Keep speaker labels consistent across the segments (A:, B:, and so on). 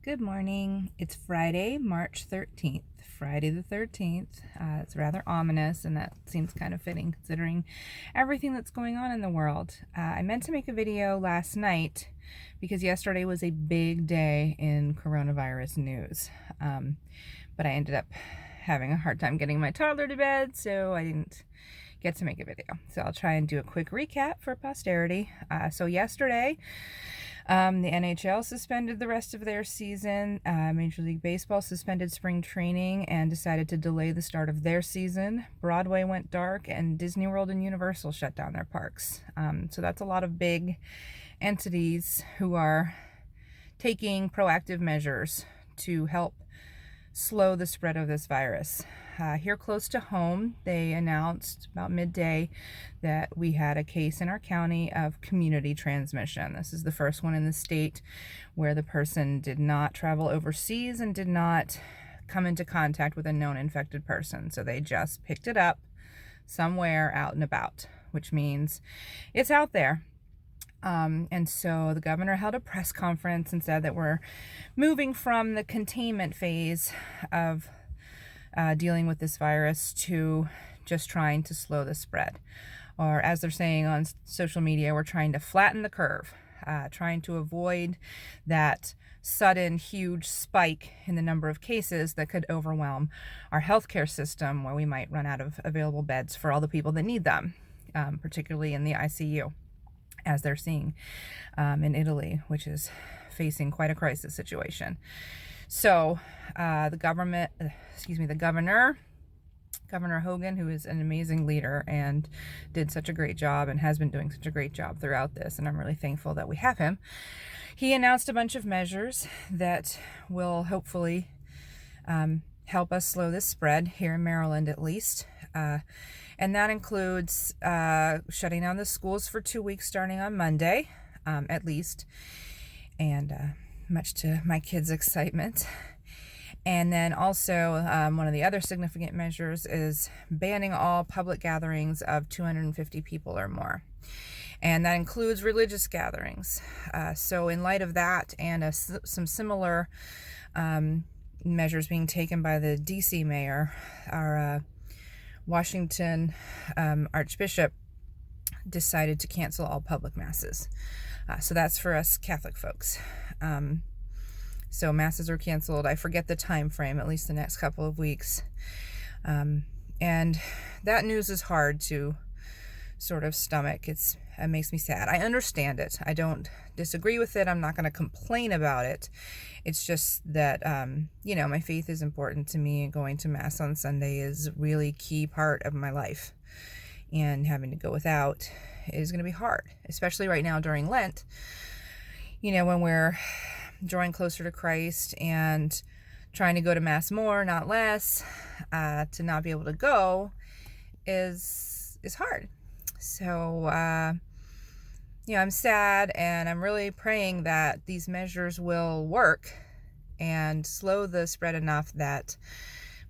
A: Good morning. It's Friday, March 13th. Friday the 13th. It's rather ominous, and that seems kind of fitting considering everything that's going on in the world. I meant to make a video last night because yesterday was a big day in coronavirus news. But I ended up having a hard time getting my toddler to bed, so I didn't get to make a video. So I'll try and do a quick recap for posterity. So yesterday, the NHL suspended the rest of their season. Major League Baseball suspended spring training and decided to delay the start of their season. Broadway went dark, and Disney World and Universal shut down their parks. So that's a lot of big entities who are taking proactive measures to help slow the spread of this virus. Here close to home, they announced about midday that we had a case in our county of community transmission. This is the first one in the state where the person did not travel overseas and did not come into contact with a known infected person. So they just picked it up somewhere out and about, which means it's out there. And so the governor held a press conference and said that we're moving from the containment phase of dealing with this virus to just trying to slow the spread. Or as they're saying on social media, we're trying to flatten the curve, trying to avoid that sudden huge spike in the number of cases that could overwhelm our healthcare system, where we might run out of available beds for all the people that need them, particularly in the ICU, as they're seeing in Italy, which is facing quite a crisis situation. So the governor, Governor Hogan, who is an amazing leader and did such a great job and has been doing such a great job throughout this, and I'm really thankful that we have him. He announced a bunch of measures that will hopefully help us slow this spread here in Maryland, at least. And that includes shutting down the schools for 2 weeks starting on Monday, at least, and much to my kids' excitement. And then also one of the other significant measures is banning all public gatherings of 250 people or more. And that includes religious gatherings. So in light of that and some similar measures being taken by the DC mayor, our Washington Archbishop decided to cancel all public masses. So that's for us Catholic folks. So masses are canceled. I forget the time frame, at least the next couple of weeks. And that news is hard to sort of stomach. It makes me sad. I understand it. I don't disagree with it. I'm not going to complain about it. It's just that, my faith is important to me, and going to Mass on Sunday is a really key part of my life. And having to go without is going to be hard, especially right now during Lent, when we're drawing closer to Christ and trying to go to Mass more, not less. To not be able to go is hard. So, I'm sad, and I'm really praying that these measures will work and slow the spread enough that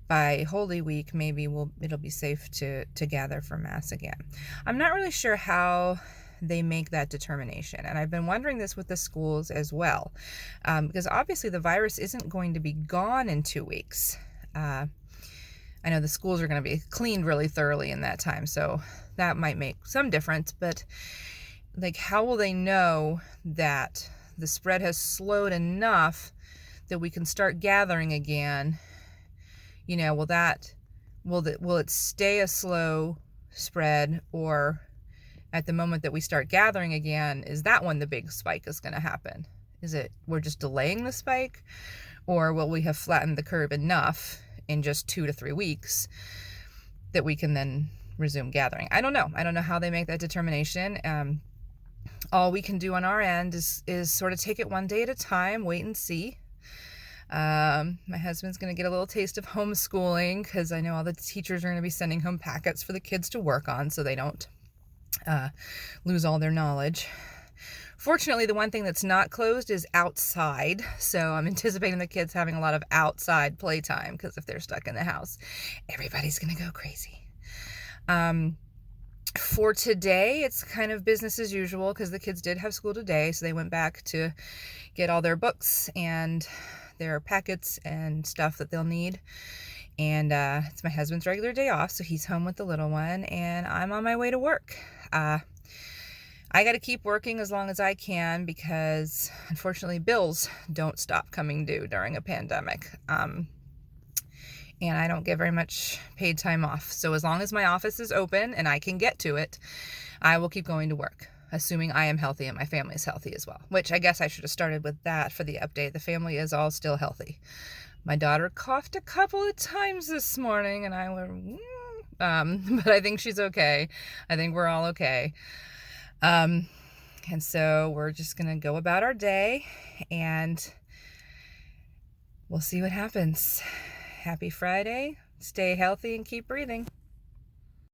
A: by Holy Week, maybe it'll be safe to gather for Mass again. I'm not really sure how they make that determination, and I've been wondering this with the schools as well, because obviously the virus isn't going to be gone in 2 weeks. I know the schools are going to be cleaned really thoroughly in that time, so that might make some difference, but how will they know that the spread has slowed enough that we can start gathering again? Will it stay a slow spread, or at the moment that we start gathering again, is that when the big spike is going to happen? Is it we're just delaying the spike, or will we have flattened the curve enough in just 2 to 3 weeks that we can then resume gathering? I don't know. I don't know how they make that determination. All we can do on our end is sort of take it one day at a time, wait and see. My husband's going to get a little taste of homeschooling, because I know all the teachers are going to be sending home packets for the kids to work on so they don't lose all their knowledge. Fortunately, the one thing that's not closed is outside, so I'm anticipating the kids having a lot of outside playtime, because if they're stuck in the house, everybody's going to go crazy. For today, it's kind of business as usual, because the kids did have school today, so they went back to get all their books and their packets and stuff that they'll need. And it's my husband's regular day off, so he's home with the little one, and I'm on my way to work. I got to keep working as long as I can because, unfortunately, bills don't stop coming due during a pandemic. And I don't get very much paid time off. So as long as my office is open and I can get to it, I will keep going to work, assuming I am healthy and my family is healthy as well, which I guess I should have started with that for the update. The family is all still healthy. My daughter coughed a couple of times this morning, and I went, but I think she's okay. I think we're all okay. And so we're just going to go about our day, and we'll see what happens. Happy Friday. Stay healthy and keep breathing.